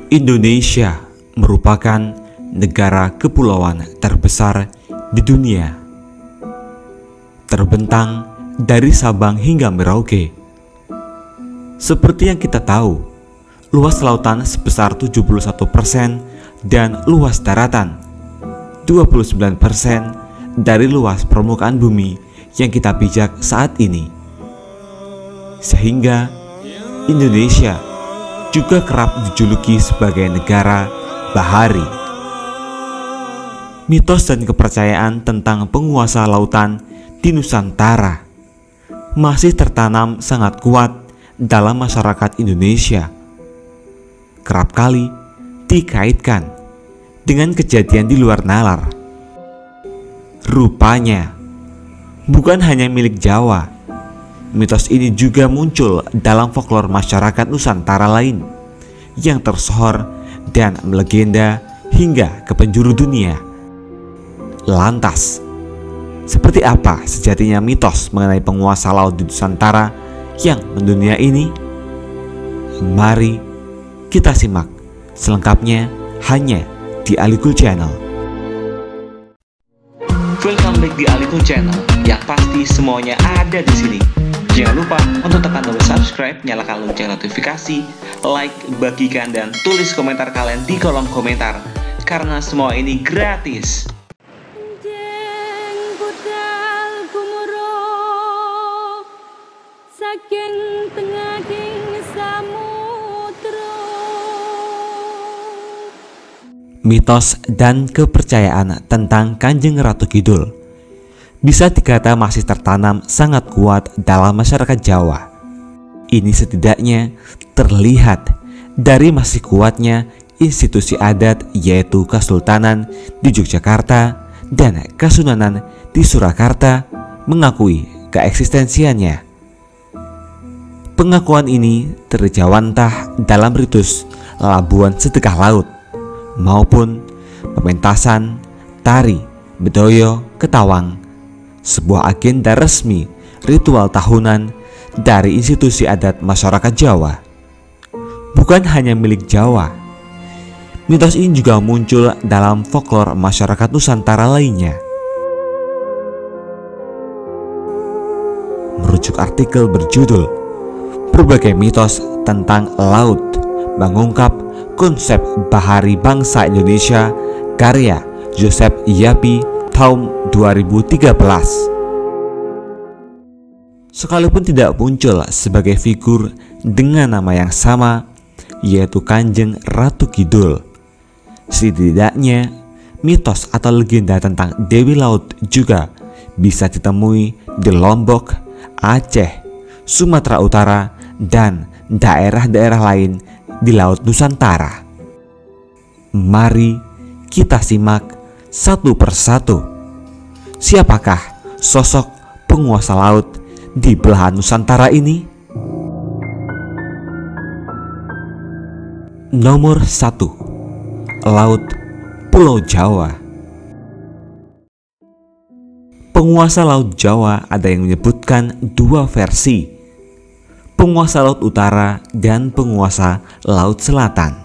Indonesia merupakan negara kepulauan terbesar di dunia, terbentang dari Sabang hingga Merauke. Seperti yang kita tahu, luas lautan sebesar 71% dan luas daratan 29% dari luas permukaan bumi yang kita pijak saat ini. Sehingga Indonesia juga kerap dijuluki sebagai negara bahari. Mitos dan kepercayaan tentang penguasa lautan di Nusantara masih tertanam sangat kuat dalam masyarakat Indonesia. Kerap kali dikaitkan dengan kejadian di luar nalar. Rupanya bukan hanya milik Jawa, mitos ini juga muncul dalam folklore masyarakat Nusantara lain yang tersohor dan melegenda hingga ke penjuru dunia. Lantas, seperti apa sejatinya mitos mengenai penguasa laut di Nusantara yang mendunia ini? Mari kita simak selengkapnya hanya di Alikul Channel. Welcome back di Alikul Channel. Yang pasti semuanya ada di sini. Jangan lupa untuk tekan tombol subscribe, nyalakan lonceng notifikasi, like, bagikan, dan tulis komentar kalian di kolom komentar. Karena semua ini gratis. Mitos dan kepercayaan tentang Kanjeng Ratu Kidul bisa dikata masih tertanam sangat kuat dalam masyarakat Jawa. Ini setidaknya terlihat dari masih kuatnya institusi adat, yaitu Kesultanan di Yogyakarta dan Kasunanan di Surakarta mengakui keeksistensiannya. Pengakuan ini terjawantah dalam ritus Labuan Sedekah Laut maupun pementasan tari Bedoyo Ketawang, sebuah agenda resmi ritual tahunan dari institusi adat masyarakat Jawa. Bukan hanya milik Jawa, mitos ini juga muncul dalam folklore masyarakat Nusantara lainnya. Merujuk artikel berjudul "Berbagai Mitos Tentang Laut Mengungkap Konsep Bahari Bangsa Indonesia" karya Joseph Yapi tahun 2013. Sekalipun tidak muncul sebagai figur dengan nama yang sama, yaitu Kanjeng Ratu Kidul, setidaknya mitos atau legenda tentang Dewi Laut juga bisa ditemui di Lombok, Aceh, Sumatera Utara, dan daerah-daerah lain di Laut Nusantara. Mari kita simak satu persatu. Siapakah sosok penguasa laut di belahan Nusantara ini? Nomor 1. Laut Pulau Jawa. Penguasa Laut Jawa ada yang menyebutkan dua versi: penguasa Laut Utara dan penguasa Laut Selatan.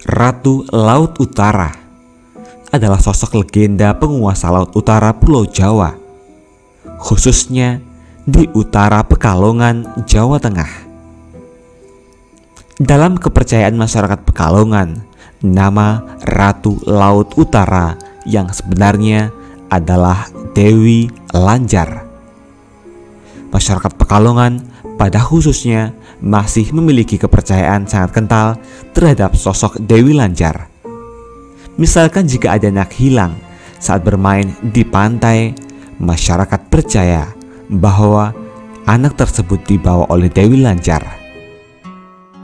Ratu Laut Utara adalah sosok legenda penguasa Laut Utara Pulau Jawa, khususnya di utara Pekalongan, Jawa Tengah. Dalam kepercayaan masyarakat Pekalongan, nama Ratu Laut Utara yang sebenarnya adalah Dewi Lanjar. Masyarakat Pekalongan pada khususnya masih memiliki kepercayaan sangat kental terhadap sosok Dewi Lanjar. Misalkan jika ada anak hilang saat bermain di pantai, masyarakat percaya bahwa anak tersebut dibawa oleh Dewi Lanjar.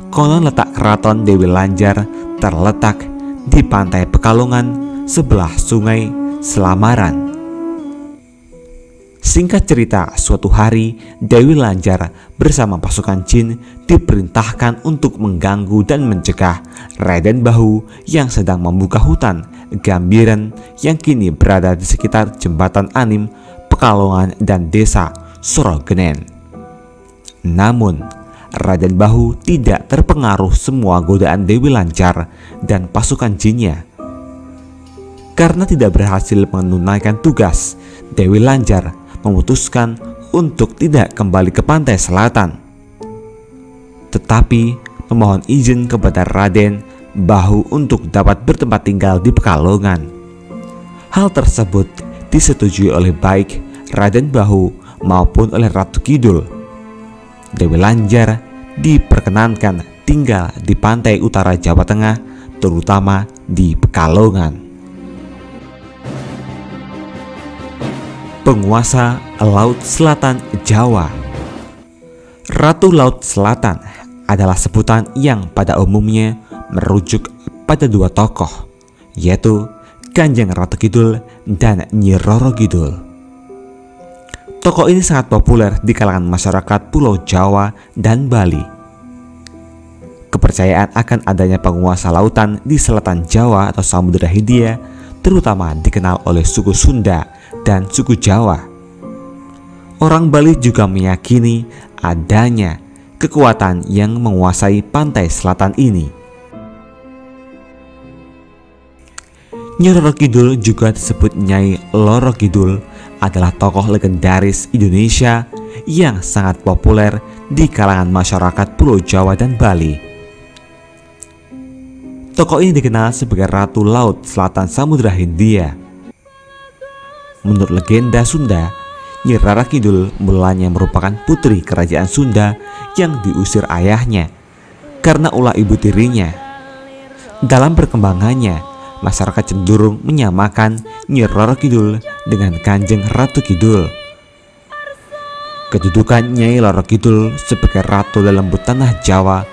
Konon letak keraton Dewi Lanjar terletak di pantai Pekalongan sebelah Sungai Selamaran. Singkat cerita, suatu hari Dewi Lanjar bersama pasukan jin diperintahkan untuk mengganggu dan mencegah Raden Bahu yang sedang membuka hutan Gambiren yang kini berada di sekitar Jembatan Anim, Pekalongan dan Desa Sorogenen. Namun, Raden Bahu tidak terpengaruh semua godaan Dewi Lanjar dan pasukan jinnya. Karena tidak berhasil menunaikan tugas, Dewi Lanjar memutuskan untuk tidak kembali ke pantai selatan, tetapi memohon izin kepada Raden Bahu untuk dapat bertempat tinggal di Pekalongan. Hal tersebut disetujui oleh baik Raden Bahu maupun oleh Ratu Kidul. Dewi Lanjar diperkenankan tinggal di pantai utara Jawa Tengah, terutama di Pekalongan. Penguasa Laut Selatan Jawa. Ratu Laut Selatan adalah sebutan yang pada umumnya merujuk pada dua tokoh, yaitu Kanjeng Ratu Kidul dan Nyi Roro Kidul. Tokoh ini sangat populer di kalangan masyarakat Pulau Jawa dan Bali. Kepercayaan akan adanya penguasa lautan di selatan Jawa atau Samudra Hindia terutama dikenal oleh suku Sunda dan suku Jawa. Orang Bali juga meyakini adanya kekuatan yang menguasai pantai selatan ini. Nyi Roro Kidul, juga disebut Nyai Loro Kidul, adalah tokoh legendaris Indonesia yang sangat populer di kalangan masyarakat Pulau Jawa dan Bali. Tokoh ini dikenal sebagai Ratu Laut Selatan Samudra Hindia. Menurut legenda Sunda, Nyi Roro Kidul mulanya merupakan putri kerajaan Sunda yang diusir ayahnya karena ulah ibu tirinya. Dalam perkembangannya, masyarakat cenderung menyamakan Nyi Roro Kidul dengan Kanjeng Ratu Kidul. Kedudukan Nyai Loro Kidul sebagai ratu dalam tanah Jawa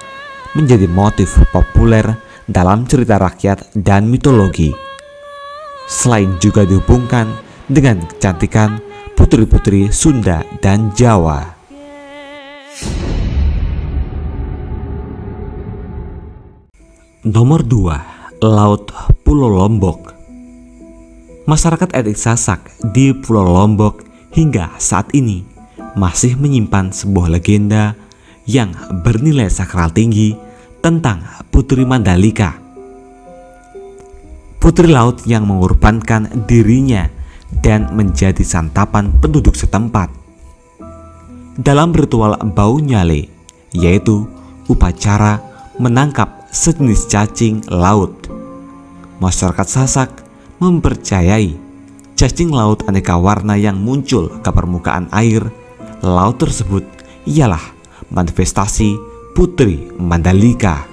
menjadi motif populer dalam cerita rakyat dan mitologi. Selain juga dihubungkan dengan kecantikan putri-putri Sunda dan Jawa. Nomor 2, Laut Pulau Lombok. Masyarakat etnis Sasak di Pulau Lombok hingga saat ini masih menyimpan sebuah legenda yang bernilai sakral tinggi tentang Putri Mandalika, putri laut yang mengorbankan dirinya dan menjadi santapan penduduk setempat. Dalam ritual bau nyale, yaitu upacara menangkap sejenis cacing laut, masyarakat Sasak mempercayai cacing laut aneka warna yang muncul ke permukaan air laut tersebut ialah manifestasi Putri Mandalika.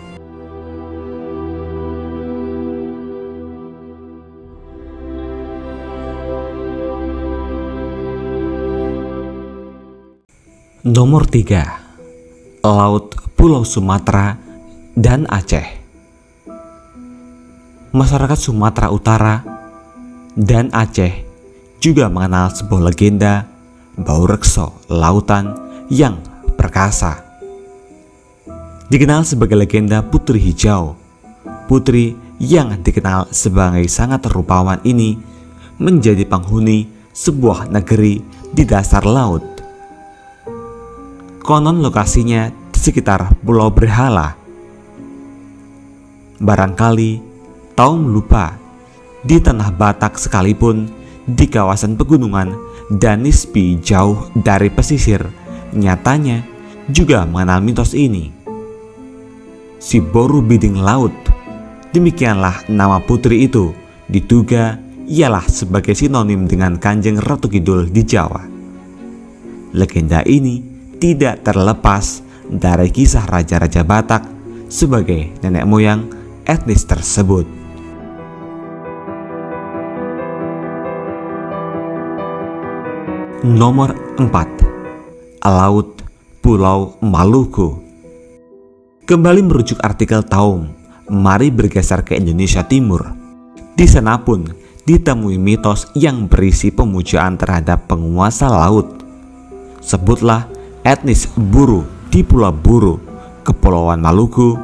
Nomor 3, Laut Pulau Sumatera dan Aceh. Masyarakat Sumatera Utara dan Aceh juga mengenal sebuah legenda bau rekso lautan yang perkasa. Dikenal sebagai legenda Putri Hijau. Putri yang dikenal sebagai sangat rupawan ini menjadi penghuni sebuah negeri di dasar laut. Konon lokasinya di sekitar Pulau Berhala. Barangkali Taum lupa, di tanah Batak sekalipun, di kawasan pegunungan dan nisbi jauh dari pesisir, nyatanya juga mengenal mitos ini. Si Boru Biding Laut, demikianlah nama putri itu, diduga ialah sebagai sinonim dengan Kanjeng Ratu Kidul di Jawa. Legenda ini tidak terlepas dari kisah raja-raja Batak sebagai nenek moyang etnis tersebut. Nomor 4, Laut Pulau Maluku. Kembali merujuk artikel Taum, mari bergeser ke Indonesia Timur. Di sana pun ditemui mitos yang berisi pemujaan terhadap penguasa laut. Sebutlah etnis Buru di Pulau Buru, Kepulauan Maluku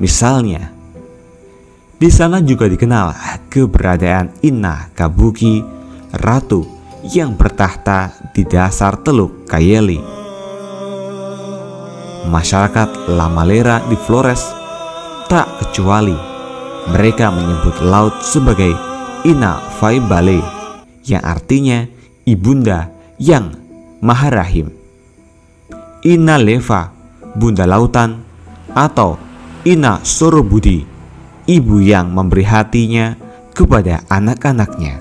misalnya. Di sana juga dikenal keberadaan Inna Kabuki, ratu yang bertahta di dasar Teluk Kayeli. masyarakat Lamalera di Flores, tak kecuali mereka menyebut laut sebagai Ina Faibale, yang artinya ibunda yang maha rahim. Ina Leva, bunda lautan, atau Ina Sorobudi, ibu yang memberi hatinya kepada anak-anaknya.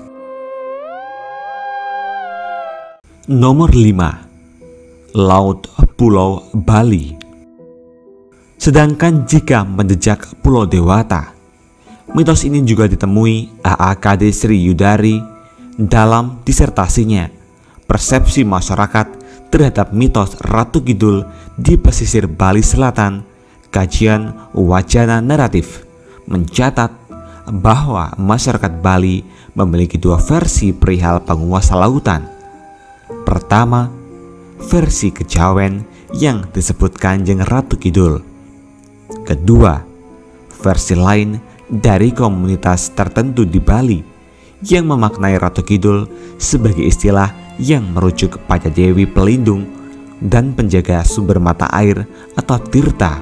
Nomor 5. Laut Pulau Bali. Sedangkan jika menjejak Pulau Dewata, mitos ini juga ditemui AAKD Sri Yudari dalam disertasinya Persepsi Masyarakat Terhadap Mitos Ratu Kidul di Pesisir Bali Selatan. Kajian Wacana Naratif mencatat bahwa masyarakat Bali memiliki dua versi perihal penguasa lautan. Pertama, versi kejawen yang disebut Kanjeng Ratu Kidul. Kedua, versi lain dari komunitas tertentu di Bali yang memaknai Ratu Kidul sebagai istilah yang merujuk kepada Dewi Pelindung dan penjaga sumber mata air atau Tirta.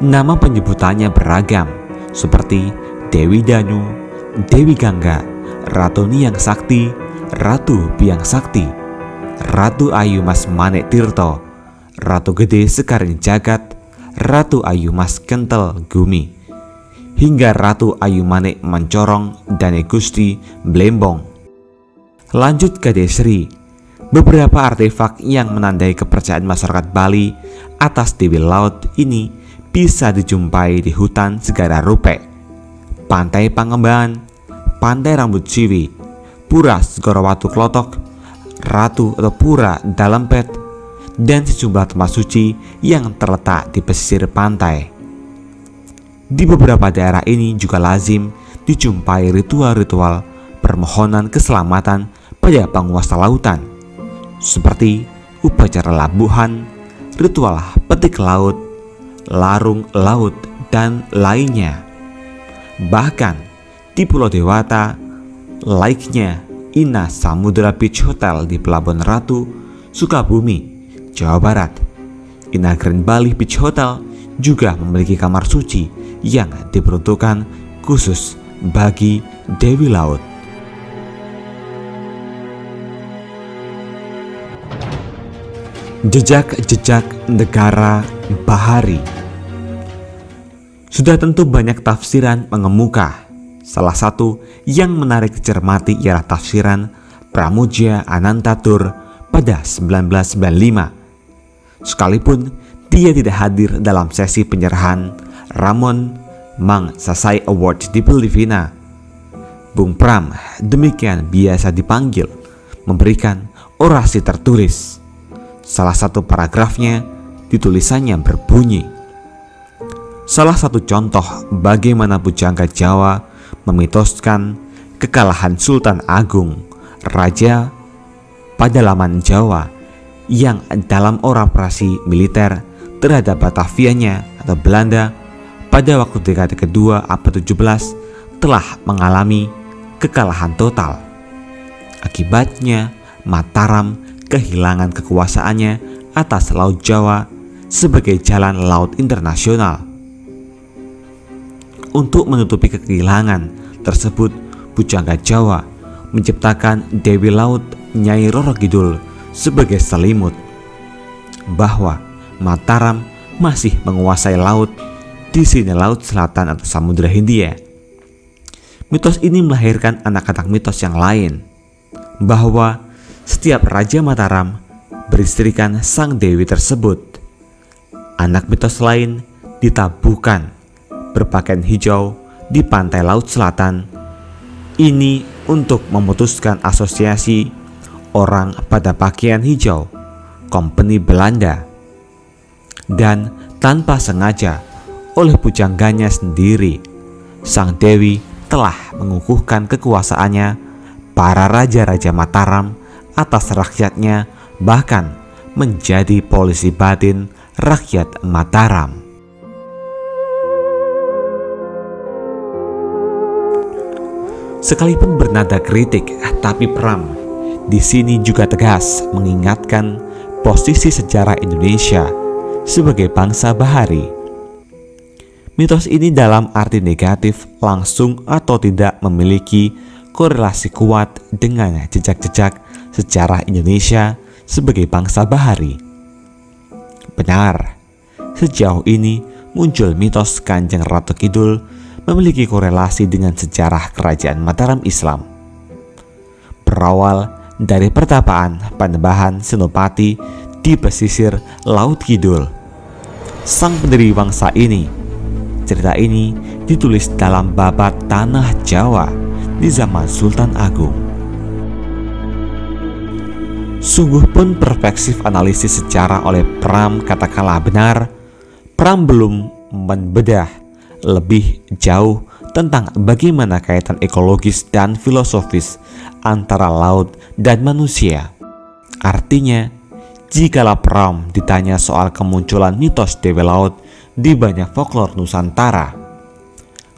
Nama penyebutannya beragam, seperti Dewi Danu, Dewi Gangga, Ratu Niyang Sakti, Ratu Biang Sakti, Ratu Ayu Mas Manik Tirto, Ratu Gede Sekaring Jagat, Ratu Ayu Mas Kentel Gumi, hingga Ratu Ayu Manik Mencorong Dane Gusti Blembong. Lanjut ke Desri, beberapa artefak yang menandai kepercayaan masyarakat Bali atas Dewi Laut ini bisa dijumpai di hutan Segara Rupe, Pantai Pangembangan, Pantai Rambut Siwi, Pura Segara Watu Klotok, Ratu atau Pura Dalempet, dan sejumlah tempat suci yang terletak di pesisir pantai. Di beberapa daerah ini juga lazim dijumpai ritual-ritual permohonan keselamatan pada penguasa lautan, seperti upacara labuhan, ritual petik laut, larung laut, dan lainnya. Bahkan di Pulau Dewata, laiknya Ina Samudra Beach Hotel di Pelabuhan Ratu, Sukabumi, Jawa Barat, Ina Grand Bali Beach Hotel juga memiliki kamar suci yang diperuntukkan khusus bagi Dewi Laut. Jejak-jejak negara bahari. Sudah tentu banyak tafsiran mengemuka. Salah satu yang menarik dicermati ialah tafsiran Pramuja Anantatur pada 1995. Sekalipun dia tidak hadir dalam sesi penyerahan Ramon Mang Sasai Award di Filipina, Bung Pram, demikian biasa dipanggil, memberikan orasi tertulis. Salah satu paragrafnya di tulisannya berbunyi, salah satu contoh bagaimana pujangga Jawa memitoskan kekalahan Sultan Agung, Raja Padalaman Jawa, yang dalam operasi militer terhadap Batavianya atau Belanda pada waktu dekade kedua abad 17 telah mengalami kekalahan total. Akibatnya Mataram kehilangan kekuasaannya atas Laut Jawa sebagai jalan laut internasional. Untuk menutupi kehilangan tersebut, pujangga Jawa menciptakan Dewi Laut Nyai Roro Kidul sebagai selimut bahwa Mataram masih menguasai laut di sini Laut Selatan atau Samudra Hindia. Mitos ini melahirkan anak-anak mitos yang lain, bahwa setiap Raja Mataram beristrikan sang dewi tersebut. Anak mitos lain ditabuhkan berpakaian hijau di pantai Laut Selatan. Ini untuk memutuskan asosiasi orang pada pakaian hijau, kompeni Belanda. Dan tanpa sengaja oleh pujangganya sendiri, sang dewi telah mengukuhkan kekuasaannya para raja-raja Mataram atas rakyatnya, bahkan menjadi polisi batin rakyat Mataram. Sekalipun bernada kritik, tapi Pram di sini juga tegas mengingatkan posisi sejarah Indonesia sebagai bangsa bahari. Mitos ini dalam arti negatif langsung atau tidak memiliki korelasi kuat dengan jejak-jejak sejarah Indonesia sebagai bangsa bahari. Benar, sejauh ini muncul mitos Kanjeng Ratu Kidul memiliki korelasi dengan sejarah kerajaan Mataram Islam. Berawal dari pertapaan Panembahan Senopati di pesisir Laut Kidul, sang pendiri bangsa ini. Cerita ini ditulis dalam Babat Tanah Jawa di zaman Sultan Agung. Sungguh pun perspektif analisis sejarah oleh Pram katakanlah benar, Pram belum membedah lebih jauh tentang bagaimana kaitan ekologis dan filosofis antara laut dan manusia. Artinya, jikalau Pram ditanya soal kemunculan mitos Dewa Laut di banyak folklor Nusantara,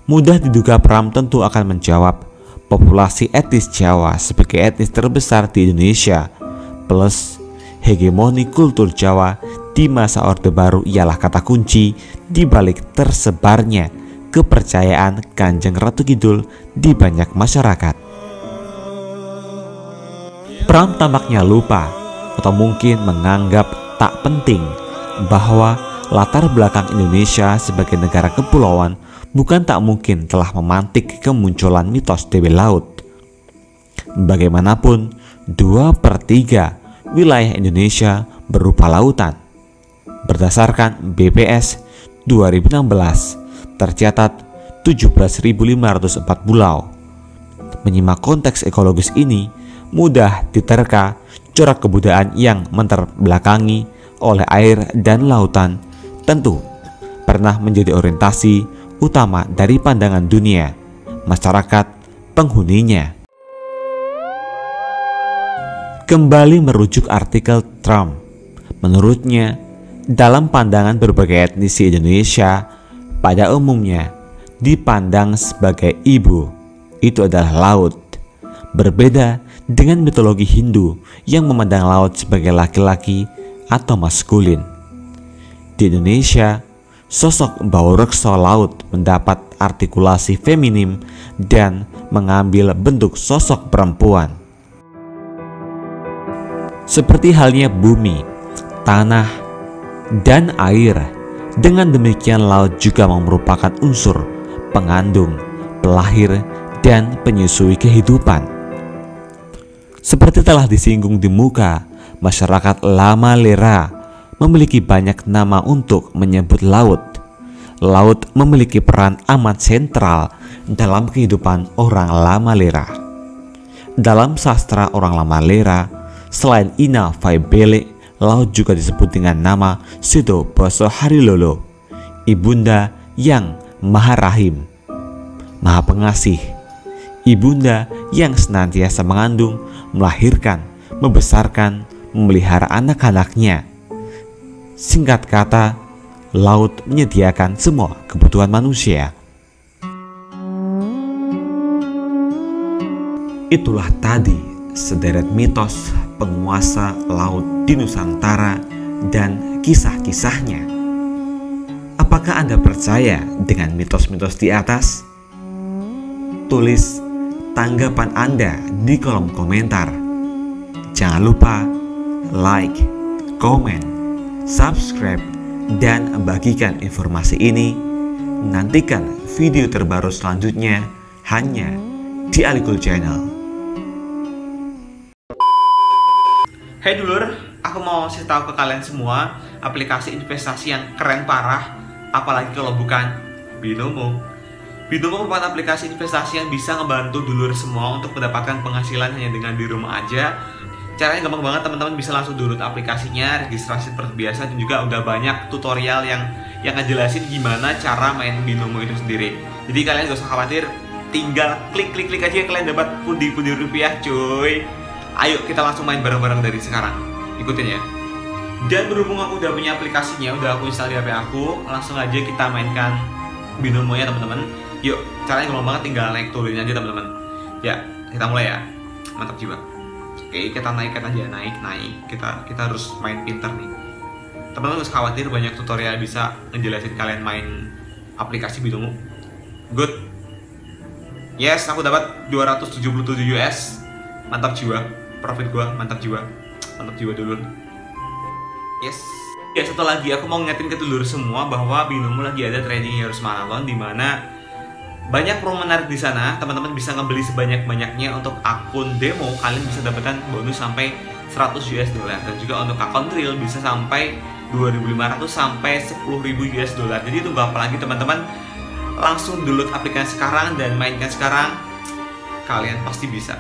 mudah diduga Pram tentu akan menjawab populasi etnis Jawa sebagai etnis terbesar di Indonesia, plus hegemoni kultur Jawa di masa Orde Baru ialah kata kunci di balik tersebarnya kepercayaan Kanjeng Ratu Kidul di banyak masyarakat. Pram tampaknya lupa atau mungkin menganggap tak penting bahwa latar belakang Indonesia sebagai negara kepulauan bukan tak mungkin telah memantik kemunculan mitos Dewa Laut. Bagaimanapun, 2/3 wilayah Indonesia berupa lautan. Berdasarkan BPS 2016, tercatat 17.504 pulau. Menyimak konteks ekologis ini, mudah diterka corak kebudayaan yang menterbelakangi oleh air dan lautan tentu pernah menjadi orientasi utama dari pandangan dunia, masyarakat, penghuninya. Kembali merujuk artikel Trump, menurutnya dalam pandangan berbagai etnis di Indonesia pada umumnya dipandang sebagai ibu itu adalah laut. Berbeda dengan mitologi Hindu yang memandang laut sebagai laki-laki atau maskulin. Di Indonesia, sosok Baurekso laut mendapat artikulasi feminim dan mengambil bentuk sosok perempuan. Seperti halnya bumi, tanah, dan air. Dengan demikian laut juga merupakan unsur pengandung, pelahir, dan penyusui kehidupan. Seperti telah disinggung di muka, masyarakat Lama Lera memiliki banyak nama untuk menyebut laut. Laut memiliki peran amat sentral dalam kehidupan orang Lama Lera. Dalam sastra orang Lama Lera, selain Ina Faibele, laut juga disebut dengan nama Sido Boso Harilolo, ibunda yang maha rahim, maha pengasih, ibunda yang senantiasa mengandung, melahirkan, membesarkan, memelihara anak-anaknya. Singkat kata, laut menyediakan semua kebutuhan manusia. Itulah tadi sederet mitos penguasa laut di Nusantara dan kisah-kisahnya. Apakah Anda percaya dengan mitos-mitos di atas? Tulis tanggapan Anda di kolom komentar. Jangan lupa like, komen, subscribe, dan bagikan informasi ini. Nantikan video terbaru selanjutnya hanya di Alikul Channel. Hai dulur, aku mau kasih tahu ke kalian semua aplikasi investasi yang keren parah, apalagi kalau bukan Binomo. Binomo merupakan aplikasi investasi yang bisa ngebantu dulur semua untuk mendapatkan penghasilan hanya dengan di rumah aja. Caranya gampang banget, teman-teman bisa langsung download aplikasinya, registrasi seperti biasa, dan juga udah banyak tutorial yang ngejelasin gimana cara main Binomo itu sendiri. Jadi kalian gak usah khawatir, tinggal klik aja kalian dapat pundi-pundi rupiah cuy. Ayo kita langsung main bareng-bareng dari sekarang. Ikutin ya. Dan berhubung aku udah punya aplikasinya, udah aku install di HP aku, langsung aja kita mainkan Binomo ya teman-teman. Yuk, caranya gampang banget, tinggal naik turunin aja teman-teman. Ya, kita mulai ya. Mantap jiwa. Oke, kita naikkan aja, naik. Kita harus main pinter nih. Teman-teman harus khawatir, banyak tutorial bisa ngejelasin kalian main aplikasi Binomo. Good. Yes, aku dapat 277 US. Mantap jiwa. Profit gua, mantap jiwa. Mantap jiwa dulur. Yes. Ya, satu lagi aku mau ngingetin ke dulur semua bahwa Binomo lagi ada trading heroes marathon, di mana banyak promo menarik di sana. Teman-teman bisa ngebeli sebanyak-banyaknya. Untuk akun demo kalian bisa dapatkan bonus sampai 100 US dollar, dan juga untuk akun real bisa sampai 2.500 sampai 10.000 US dollar. Jadi tunggu apa lagi teman-teman? Langsung download aplikasi sekarang dan mainkan sekarang. Kalian pasti bisa.